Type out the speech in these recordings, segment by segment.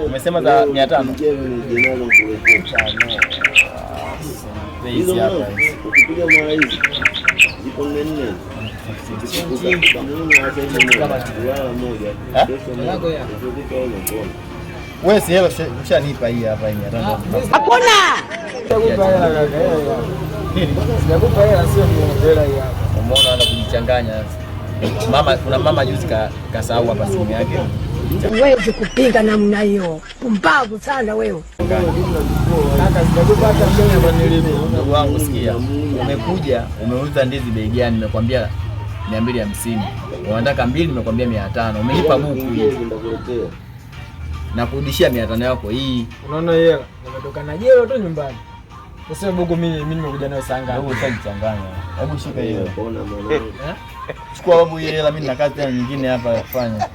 Umesema za 500. Hizi hapa. Ukipiga mara hizi zipo 4. Wewe si hela ushanipa hii hapa hii 500. Hakuna. Sikupa hela kaka. Nini? Sikupa hela sio hela hii hapa. Umeona ana kujichanganya sasa. Mama kuna mama juzi kasahau hapa simu yake. Wewe ukipinga namna hiyo, pumbavu sana wewe. Kaka sikupa hata mbele kwa nilipo. Ndugu wangu sikia. Umekuja umeuza ndizi bei gani? Nimekwambia 250. Unataka 2 nimekwambia 500. Umenipa buku hii. Na kurudishia 500 yako hii. Unaona hela? Nimetoka na jelo tu nyumbani. Sasa buku mimi nimekuja nayo saa ngapi? Wewe ushajichanganya. Hebu shika hiyo. Chukua babu hii hela, mimi na kazi tena nyingine hapa ya kufanya.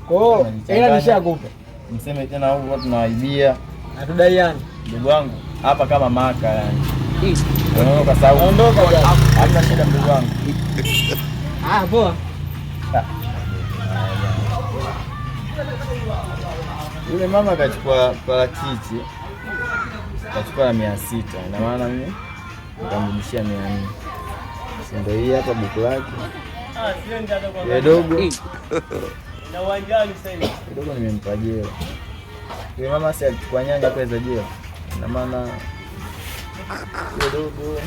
Kwa hela nishakupa. Mseme tena huko watu tunawaibia. Hatudaiani. Ndugu wangu, hapa kama maka yani. Unaondoka sawa. Ondoka bwana. Hamna shida ndugu wangu. Poa. Yule mama kachukua parachichi. Kachukua na 600. Ina maana mimi nitamrudishia 400. Si ndio hii hapa buku lake. Sio ndio kwa Dogo. na uwanjani sasa hivi. Dogo nimempa jela. Yule mama si alichukua nyanya kwa hizo jela. Ina maana dogo.